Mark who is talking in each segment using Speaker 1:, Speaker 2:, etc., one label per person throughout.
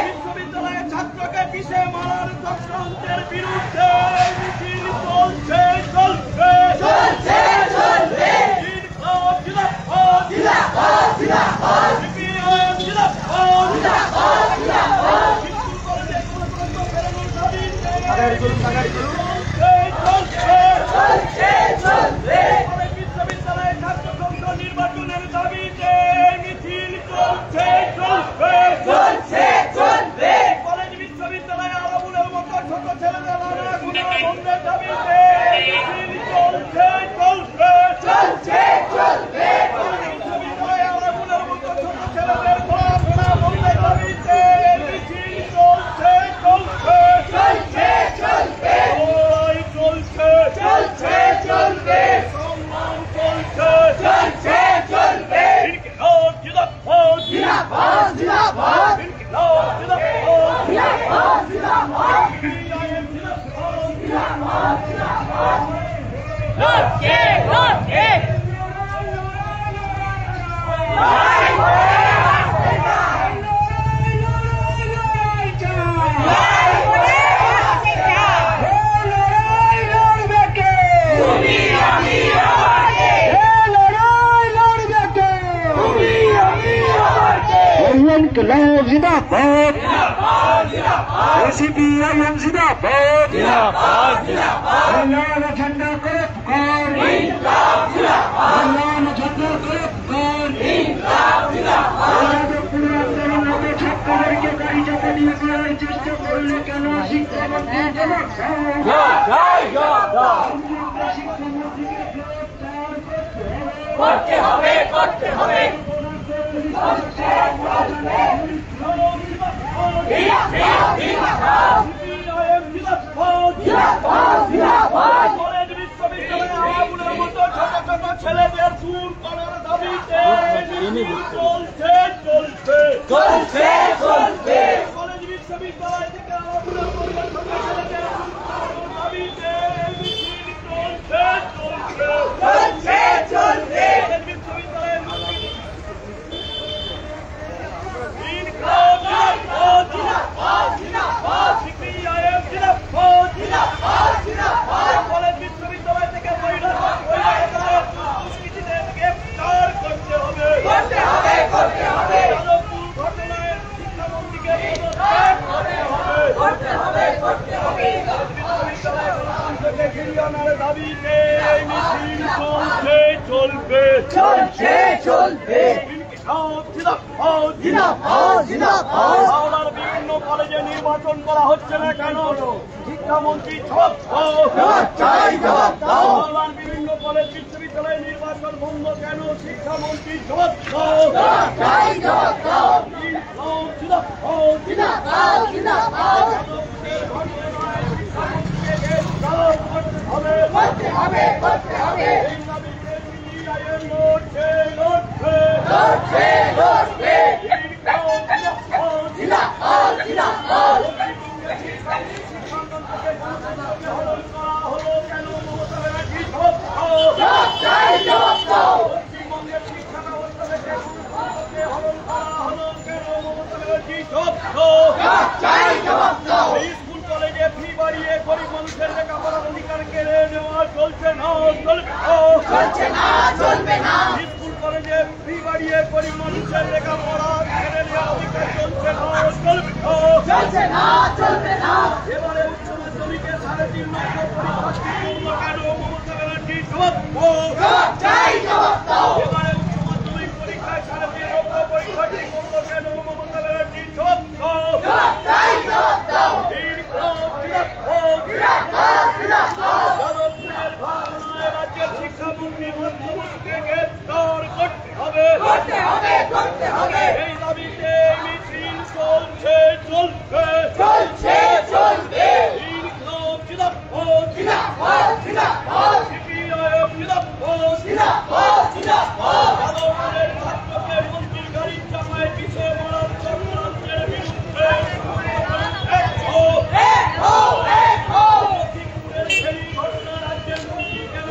Speaker 1: বিশ্ববিদ্যালয়ের ছাত্রকে পিছে মারার চক্রান্তের বিরুদ্ধে মিছিল চলছে চলছে চলছে চলছে জিন্দাবাদ জিন্দাবাদ জিন্দাবাদ জিন্দাবাদ সিপিআইএম জিন্দাবাদ জিন্দাবাদ জিন্দাবাদ বিক্ষোভ করে কোনো ফেরানোর দাবিতে চলছে চলছে চলছে বিশ্ববিদ্যালয়ের ছাত্র সংসদ নির্বাচনের দাবিতে মিছিল চলছে চলবে চলছে চলবে কলেজ বিশ্ববিদ্যালয়ে আরাবুলের মতো ছোট ছেলেদের নানা গুণা বন্ধের দাবিতে মিছিল চলছে চলবে চলছে চলবে বিশ্ববিদ্যালয়ে আরাবুলের মতো ছোট ছেলেদের পড়াশোনা বন্ধের দাবিতে মিছিল চলছে চলবে চলছে চলবে ওই চলছে চলছে চলবে সম্মান চলছে চলছে চলবে জিন্দাবাদ জিন্দাবাদ জিন্দাবাদ জিন্দাবাদ জিন্দাবাদ জিন্দাবাদ জিন্দাবাদ জিন্দাবাদ লড়কে লড়কে
Speaker 2: इंकलाब जिंदाबाद सीपीआईएम जिंदाबाद अल्लाह झंडा करे पुकार अल्लाह झंडा करे पुकार पूरे आंदोलन होते छात्रদেরকে গাড়ি চাপা দিয়ে করার চেষ্টা করলে কেন শিক্ষামন্ত্রী
Speaker 1: করতে হবে করতে হবে ছেলেদের দূর করার দাবিতে চলছে চলছে চলছে চলছে কলেজ বিশ্ববিদ্যালয় থেকে ছেলেদের দাবিতে চলছে চলছে চলছে চলছে বিশ্ববিদ্যালয়ের কলেজ বিশ্ববিদ্যালয় থেকে গ্রেফতার করতে হবে ঘটনায় শিক্ষামন্ত্রীকে দাবিতে মিছিল চলছে চলবে চলছে চলবে বিভিন্ন কলেজে নির্বাচন করা হচ্ছে না কেন শিক্ষামন্ত্রী বিভিন্ন কলেজ বিশ্ববিদ্যালয়ে নির্বাচন বন্ধ কেন শিক্ষামন্ত্রী স্কুল কলেজে ফি বাড়িয়ে গরিব মানুষের লেখাপড়ার অধিকার কেড়ে নেওয়া চলছে না চলছে না চলবে না স্কুল কলেজে ফি বাড়িয়ে গরিব মানুষের লেখাপড়া কেড়ে নেওয়া অধিকার চলছে না চলছে না চলবে না এবারে উচ্চ মাধ্যমিকে 3.5 লক্ষ পরীক্ষার্থী কেন মমতা ব্যানার্জি এবারে উচ্চ মাধ্যমিক পরীক্ষায় 3.5 লক্ষ পরীক্ষার্থী কেন মমতা ব্যানার্জি রাজ্যের শিক্ষামন্ত্রী মুখ্যমন্ত্রীকে গ্রেফতার করতে হবে এই দাবিতে মিছিল চলছে চলবে চলছে চলবে সিপিআইএম ছাত্রকে মন্ত্রীর গাড়ির চাপায় পিছিয়ে মারার চক্রান্তের বিরুদ্ধে ঘটনা রাজ্যের মন্ত্রী কেন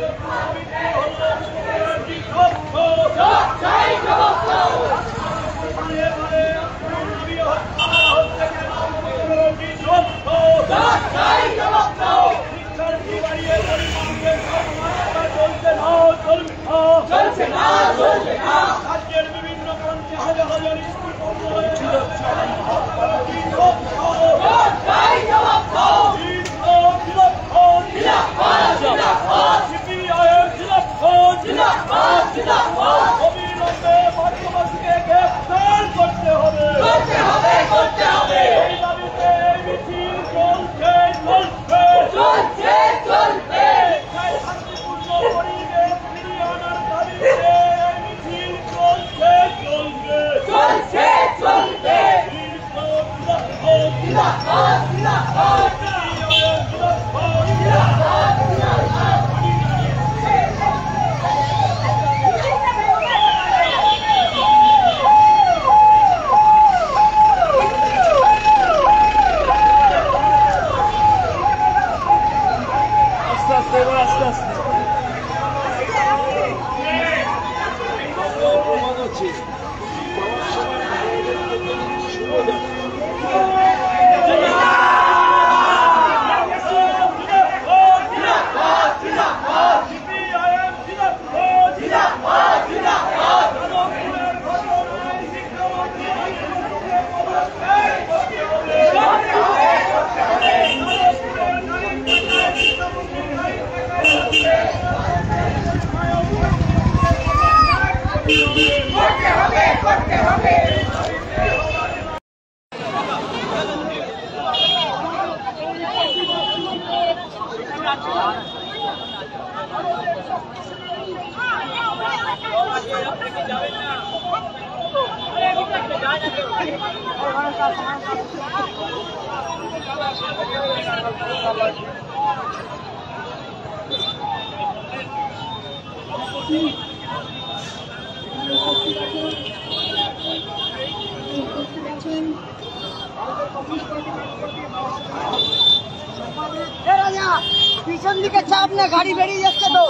Speaker 3: পিছন দিকে চাপ না, গাড়ি বেরিয়ে যাচ্ছে তো।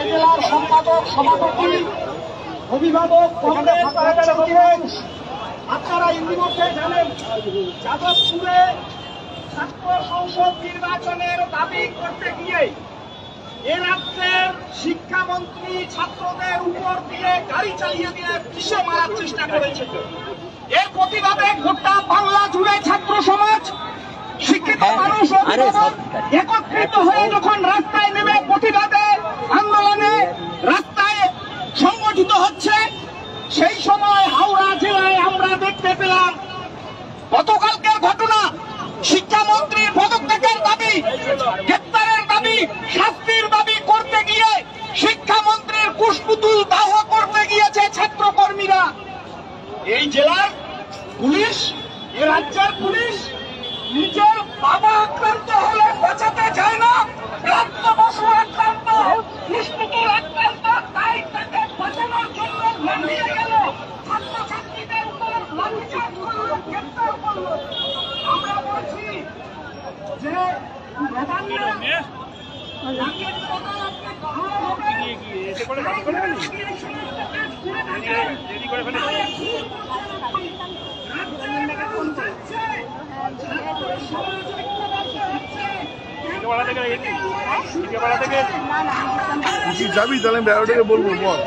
Speaker 3: জেলার সম্পাদক, সভাপতি, অভিভাবক, আপনারা ইতিমধ্যে জানেন যাদবপুরে ছাত্র সংসদ নির্বাচনের দাবি করতে গিয়ে এ রাজ্যের শিক্ষামন্ত্রী ছাত্রদের উপর দিয়ে গাড়ি চালিয়ে দিয়ে পিষে মারার চেষ্টা করেছে। এর প্রতিবাদে গোটা বাংলা জুড়ে ছাত্র সমাজ, শিক্ষিত মানুষ একত্রিত হয়ে যখন রাস্তায় নেমে প্রতিবাদে আন্দোলনে রাস্তায় সংগঠিত হচ্ছে, সেই সময় হাওড়া জেলায় আমরা দেখতে পেলাম গতকালকের ঘটনা। শিক্ষামন্ত্রীর পদত্যাগের দাবি, গ্রেপ্তারের দাবি, শাস্তির দাবি করতে গিয়ে শিক্ষামন্ত্রীর কুশপুতুল দাহ করতে গিয়েছে ছাত্র কর্মীরা। এই জেলার পুলিশ, এ রাজ্যের পুলিশ নিজের বাবা আক্রান্ত হলে বাঁচাতে চায় না, প্রাপ্ত বসু আক্রান্ত, কুশপুতুল আক্রান্ত, তাই তাকে বাঁচানোর জন্য লাফিয়ে গেল, ছাত্রছাত্রীদের উপর লাঠিচার্জ করল, গ্রেপ্তার করল। আমরা বলছি যে
Speaker 4: যাবি তাহলে 11টাকে বলবো বল।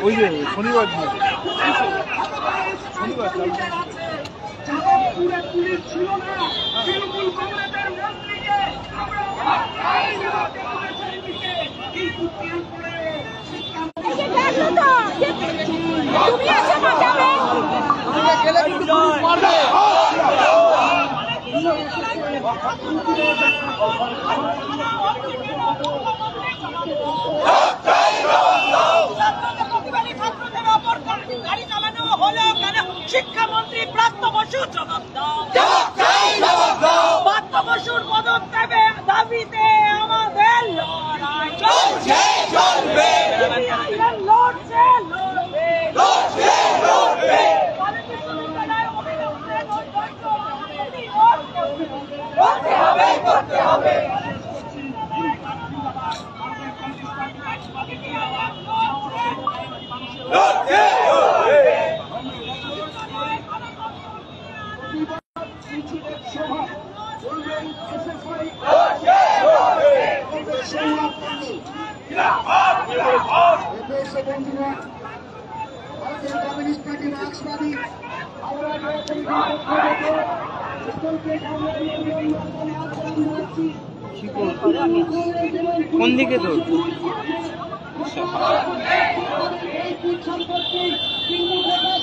Speaker 4: ওই যে শনিবার
Speaker 3: যাদবপুরে পুলিশ ছিল না, তৃণমূল কংগ্রেসের মন্ত্রীকে শিক্ষামন্ত্রী প্রাপ্ত বসুর প্রাপ্ত বসুর পদত্যাগে দাবিতে আমাদের লড়াই চলছে, চলবে, লড়ছে, লড়বে, লড়ছে, লড়বে। করতে হবে, করতে হবে। কমিউনিস্ট পার্টি মার্ক্সবাদী
Speaker 4: কোন দিকে তো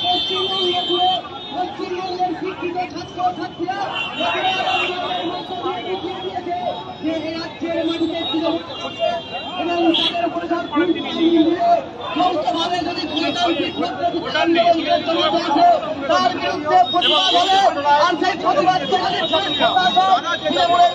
Speaker 3: পশ্চিমবঙ্গের শিক্ষিত ছাত্রছাত্রীরা রাজ্যের মাটিতে এবং তাদের প্রধান যৌথভাবে যদি তার বিরুদ্ধে প্রতিবাদ হবে, আর সেই প্রতিবাদকে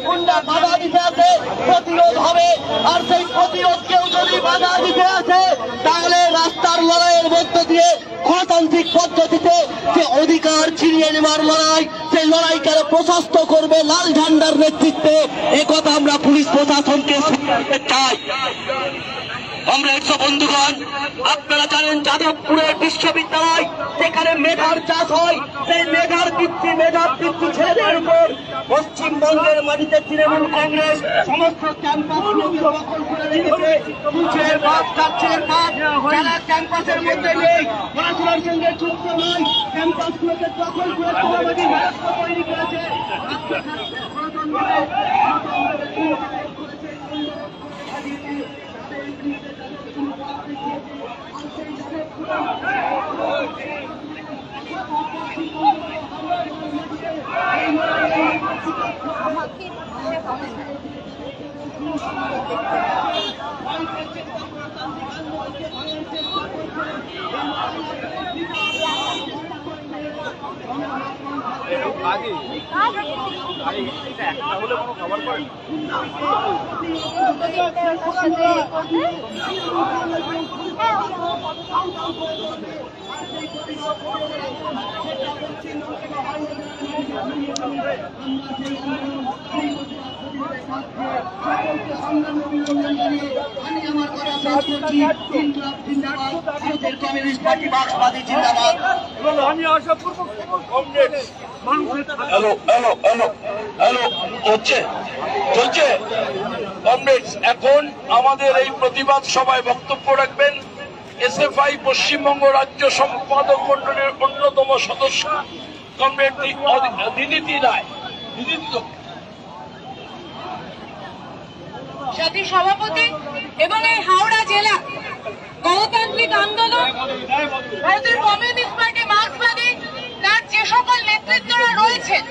Speaker 3: গুন্ডা বাধা দিতে আছে, প্রতিরোধ হবে। আর সেই প্রতিরোধকেও যদি বাধা দিতে আছে, তাহলে রাস্তার লড়াইয়ের মধ্য দিয়ে গণতান্ত্রিক পদ্ধতিতে যে অধিকার ছিনিয়ে নেওয়ার লড়াই, সেই লড়াইকে প্রশস্ত করবে লাল ঝান্ডার নেতৃত্বে। একথা আমরা পুলিশ প্রশাসনকে চাই। কমরেড বন্ধুগণ, আপনারা জানেন যাদবপুরের বিশ্ববিদ্যালয়, সেখানে মেধার চাষ হয়। সেই মেধার বৃত্তি ছেলেদের উপর পশ্চিমবঙ্গের মাটিতে তৃণমূল কংগ্রেস সমস্ত ক্যাম্পাসগুলোকে দখল করে রেখেছে। পুলিশের বাদ, কাছের বাদ, যারা ক্যাম্পাসের মধ্যে নেই, পড়াশোনার সঙ্গে যুক্ত নয়, ক্যাম্পাসগুলোকে দখল করে তোলাবাদী রাস্তা তৈরি করেছে।
Speaker 5: হ্যালো হ্যালো হ্যালো হ্যালো হচ্ছে চলছে কমরেডস, এখন আমাদের এই প্রতিবাদ সভায় বক্তব্য রাখবেন এসএফআই পশ্চিমবঙ্গ রাজ্য সম্পাদক মন্ডলীর অন্যতম সদস্য কমরেড দিদিতি রায়।
Speaker 6: সাথী সভাপতি এবং এই হাওড়া জেলা গণতান্ত্রিক আন্দোলন, ভারতের কমিউনিস্ট পার্টি, মার্ক্সবাদী, তার যে সকল নেতৃত্বরা রয়েছেন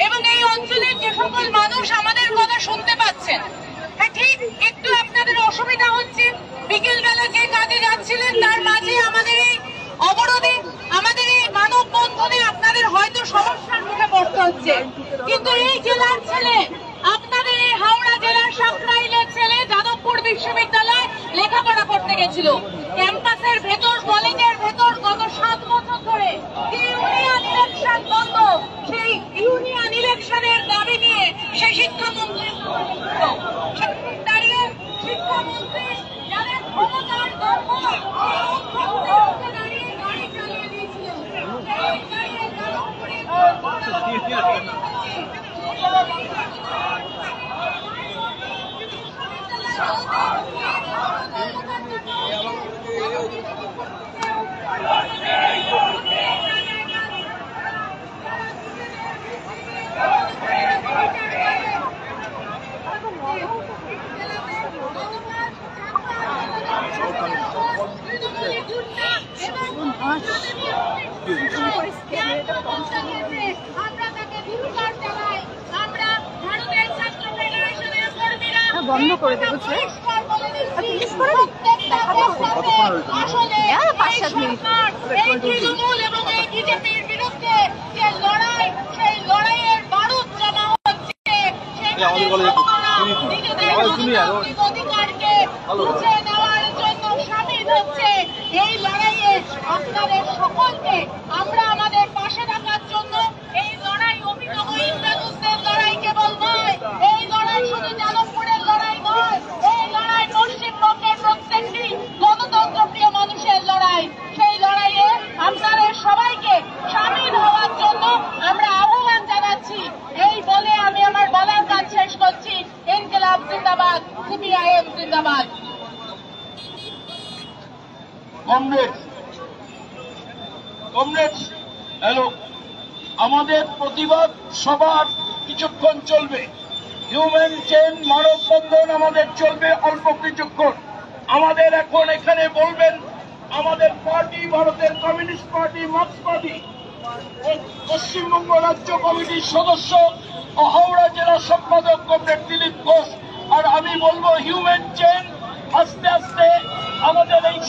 Speaker 6: এবং এই অঞ্চলের যে সকল মানুষ আমাদের কথা শুনতে পাচ্ছেন, হ্যাঁ ঠিক একটু আপনাদের অসুবিধা হচ্ছে, বিকেলবেলা যে কাজে যাচ্ছিলেন তার মাঝে আমাদের এই অবরোধে, আমাদের এই মানববন্ধনে আপনাদের হয়তো সমস্যার মুখে পড়তে হচ্ছে, কিন্তু এই জেলার ছেলে, আপনাদের এই হাওড়া জেলার সাকরাইলের ছেলে যাদবপুর বিশ্ববিদ্যালয়ে লেখাপড়া করতে গেছিল। ক্যাম্পাসের ভেতর, কলেজের ভেতর গত 7 বছর ধরে ইউনিয়ন ইলেকশন বন্ধ, সেই ইউনিয়ন ইলেকশনের দাবি নিয়ে সে শিক্ষামন্ত্রী দাঁড়িয়ে শিক্ষামন্ত্রী যাদের ক্ষমতার দম্ভ দাঁড়িয়ে গাড়ি চালিয়ে দিয়েছিল, সেই দাঁড়িয়ে যাদবপুরে আমরা তাকে বিরোধিতা চালাই। আমরা ভারতের ছাত্র ফেডারেশনের কর্মীরা বন্ধ করে দেবো, আসলে এই তৃণমূল এবং এই বিজেপির বিরুদ্ধে যে লড়াই, সেই লড়াইয়ের বারুদ জমা হচ্ছে, নিজেদের অধিকারকে বুঝে নেওয়ার জন্য সামিল হচ্ছে। এই লড়াইয়ে আপনাদের সকলকে আমরা আমাদের পাশে থাকার জন্য, এই লড়াই অভিনব ইন্দ্রদূতের লড়াই কেবল নয়, এই লড়াই শুধু যাদবপুরের লড়াই নয়, এই লড়াই পশ্চিমবঙ্গের প্রত্যেকটি গণতন্ত্র প্রিয় মানুষের লড়াই। সেই লড়াইয়ে আপনাদের সবাইকে সামিল হওয়ার জন্য আমরা আহ্বান জানাচ্ছি। এই বলে আমি আমার বলার কাজ শেষ করছি। ইনকিলাব জিন্দাবাদ, সিপিআইএম জিন্দাবাদ।
Speaker 5: কমরেডস, হ্যালো, আমাদের প্রতিবাদ সবার কিছুক্ষণ চলবে। হিউম্যান চেইন মানববন্ধন আমাদের চলবে অল্প কিছুক্ষণ। আমাদের এখন এখানে বলবেন আমাদের পার্টি, ভারতের কমিউনিস্ট পার্টি, মার্ক্সবাদী পশ্চিমবঙ্গ রাজ্য কমিটির সদস্য ও হাওড়া জেলা সম্পাদক কমরেড দিলীপ ঘোষ। আর আমি বলবো হিউম্যান চেইন আস্তে আস্তে আমাদের এই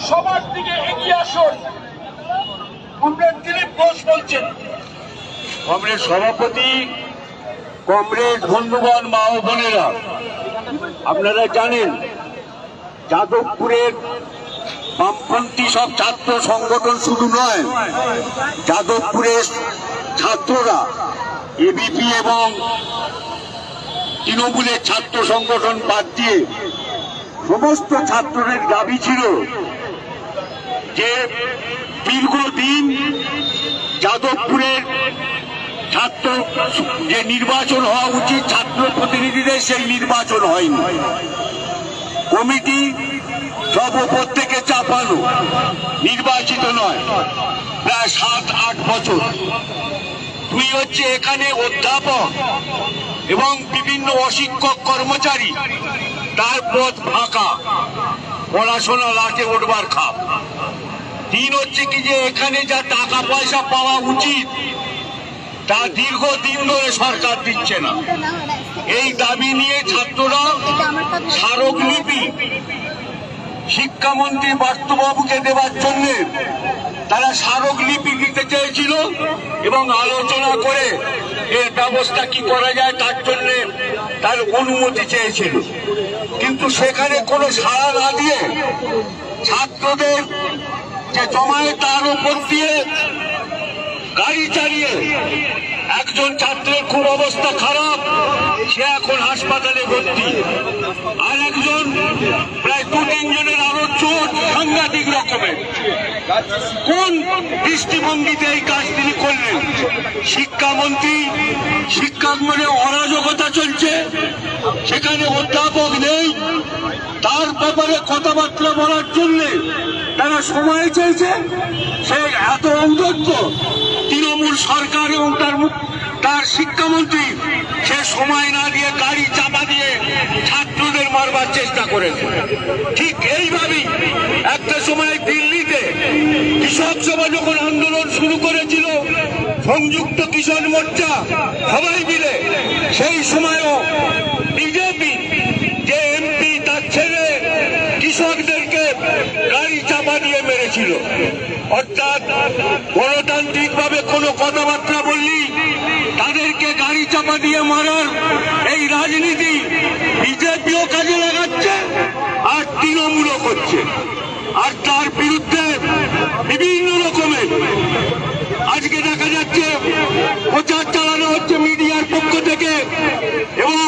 Speaker 5: সবার দিকে এগিয়ে আসুন। কমরেড দিলীপ ঘোষ বলছেন।
Speaker 7: কমরেড সভাপতি, কমরেড বন্ধুগণ, মা ও বোনেরা, আপনারা জানেন যাদবপুরের বামপন্থী সব ছাত্র সংগঠন শুধু নয়, যাদবপুরের ছাত্ররা এবিপি এবং তৃণমূলের ছাত্র সংগঠন বাদ দিয়ে সমস্ত ছাত্রদের দাবি ছিল যে দীর্ঘদিন যাদবপুরের ছাত্র যে নির্বাচন হওয়া উচিত ছাত্র প্রতিনিধিদের, সেই নির্বাচন হয়নি। কমিটি সব উপর থেকে চাপানো, নির্বাচিত নয় প্রায় 7-8 বছর। দুই হচ্ছে এখানে অধ্যাপক এবং বিভিন্ন অশিক্ষক কর্মচারী, তার পদ ফাঁকা, পড়াশোনা লাটে উঠবার খাপ। 3 হচ্ছে কি যে এখানে যা টাকা পয়সা পাওয়া উচিত তা দীর্ঘদিন ধরে সরকার দিচ্ছে না। এই দাবি নিয়ে ছাত্ররা স্মারকলিপি শিক্ষামন্ত্রী পার্থবাবুকে দেওয়ার জন্য তারা স্মারকলিপি দিতে চেয়েছিল এবং আলোচনা করে এর ব্যবস্থা কি করা যায় তার জন্য তার অনুমতি চেয়েছিল, কিন্তু সেখানে কোনো সাড়া না দিয়ে ছাত্রদের যে জমায়েত তার উপর দিয়ে গাড়ি চালিয়ে একজন ছাত্রের খুব অবস্থা খারাপ, সে এখন হাসপাতালে ভর্তি, আর একজন প্রায় 2-3 জনের আরো চোট সাংঘাতিক রকমের। কোন দৃষ্টিভঙ্গিতে এই কাজ তিনি করলেন? শিক্ষামন্ত্রী শিক্ষাঙ্গনে অরাজকতা চলছে, সেখানে অধ্যাপক নেই, তার ব্যাপারে কথাবার্তা বলার জন্য তারা সময় চেয়েছে। সে এত ঔদ্ধত্য তৃণমূল সরকার এবং তার শিক্ষামন্ত্রী সে সময় না দিয়ে গাড়ি চাপা দিয়ে ছাত্রদের মারবার চেষ্টা করেছে। ঠিক এইভাবেই একটা সময় দিল্লিতে কৃষক সভা যখন আন্দোলন শুরু করেছিল সংযুক্ত কিষাণ মোর্চা সবাই মিলে, সেই সময়ও বিজেপি যে এমপি তার ছেলে কৃষকদেরকে গাড়ি চাপা দিয়ে মেরেছিল। অর্থাৎ গণতান্ত্রিক ভাবে কোনো কথাবার্তা বললি তাদেরকে গাড়ি চাপা দিয়ে মারার এই রাজনীতি বিজেপিও কাজে লাগাচ্ছে আর তৃণমূলও করছে। আর তার বিরুদ্ধে বিভিন্ন রকমের আজকে দেখা যাচ্ছে প্রচার চালানো হচ্ছে মিডিয়ার পক্ষ থেকে, এবং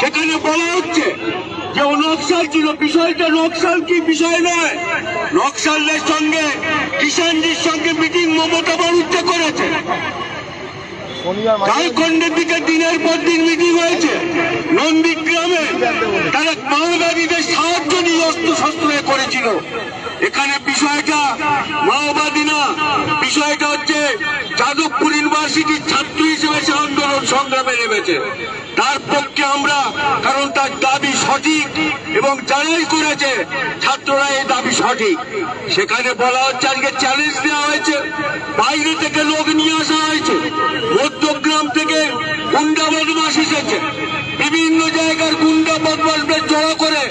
Speaker 7: সেখানে বলা হচ্ছে যে ও নকশাল ছিল। বিষয়টা নকশাল কি বিষয় নয়, নকশালদের সঙ্গে কিষাণজির সঙ্গে মিটিং মমতা বন্দ্যোপাধ্যায় করেছে। ঝাড়খণ্ডের দিকে দিনের পর দিন মিটিং হয়েছে, নন্দীগ্রামে তারা মাওবাদীদের সাহায্য নিয়ে অস্ত্র শস্ত্র করেছিল। এখানে বিষয়টা মাওবাদী না, বিষয়টা হচ্ছে যাদবপুর ইউনিভার্সিটির ছাত্র হিসেবে সে আন্দোলন সংগ্রামে নেমেছে। তার পক্ষে আমরা, কারণ তার দাবি সঠিক এবং যারাই করেছে ছাত্ররা এই দাবি সঠিক। সেখানে বলা হচ্ছে আজকে চ্যালেঞ্জ দেওয়া হয়েছে, বাইরে থেকে লোক নিয়ে আসা হয়েছে, মধ্যগ্রাম থেকে গুন্ডা বদমাশ এসেছে, বিভিন্ন জায়গার গুন্ডা বদমাশদের জড়ো করে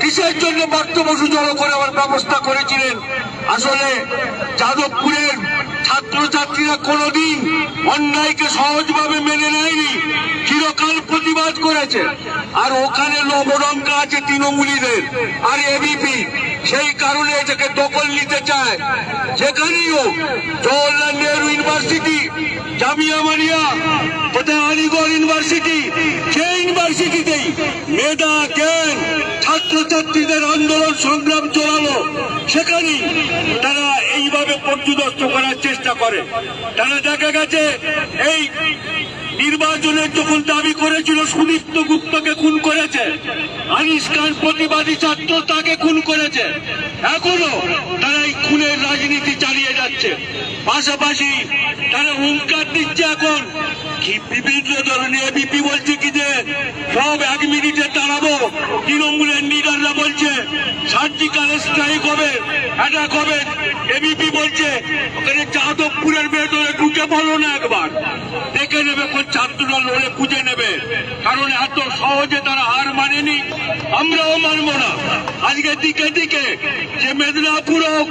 Speaker 7: কিসের জন্য পার্থ বসু জড়ো করে আমার ব্যবস্থা করেছিলেন। আসলে যাদবপুরের ছাত্রছাত্রীরা কোনোদিন অন্যায়কে সহজভাবে মেনে নেয়নি, চিরকাল প্রতিবাদ করেছে। আর ওখানে লবডঙ্কা আছে তৃণমূলীদের আর এবিপি, সেই কারণে এটাকে দখল নিতে চায়। যেখানেও জওহরলাল নেহরু ইউনিভার্সিটি, জামিয়া মিলিয়া, কোথায় আলিগড় ইউনিভার্সিটি, সেই ইউনিভার্সিটিতেই মেধা জ্ঞান ছাত্রছাত্রীদের আন্দোলন সংগ্রাম চলালো, সেখানেই তারা এইভাবে পর্যদস্ত করার চেষ্টা করে। তারা দেখা গেছে এই নির্বাচনের যখন দাবি করেছিল সুদীপ্ত গুপ্তকে খুন করেছে, আনিস খান প্রতিবাদী ছাত্র তাকে খুন করেছে, এখনো তারা এই খুনের রাজনীতি চালিয়ে যাচ্ছে। পাশাপাশি তারা হুঙ্কার দিচ্ছে এখন কি বিভিন্ন ধরনের এবিপি বলছে কি যে সব 1 মিনিটে তাড়াবো, তৃণমূলের লিডাররা বলছে সার্জিক্যাল স্ট্রাইক হবে, অ্যাটাক হবে। এবিপি বলছে ওখানে যাদবপুরের ভেতরে ঢুকে পড়ো না, একবার দেখে নেবে কোন ছাত্রদল হলে খুঁজে নেবে, কারণ এত সহজে তারা হার মানেনি, আমরাও মানব না। আজকে দিকে দিকে যে মেদিনীপুর হোক,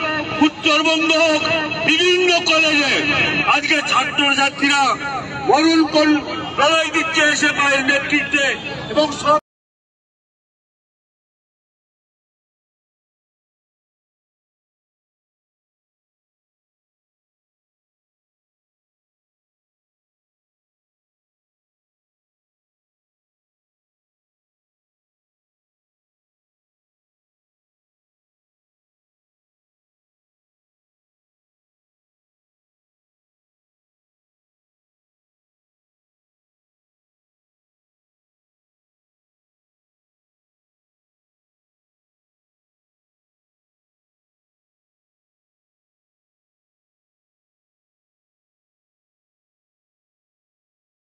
Speaker 7: উত্তরবঙ্গ হোক, বিভিন্ন কলেজে আজকে ছাত্রছাত্রীরা মরণ লড়াই দিচ্ছে এসে পায়ের নেতৃত্বে এবং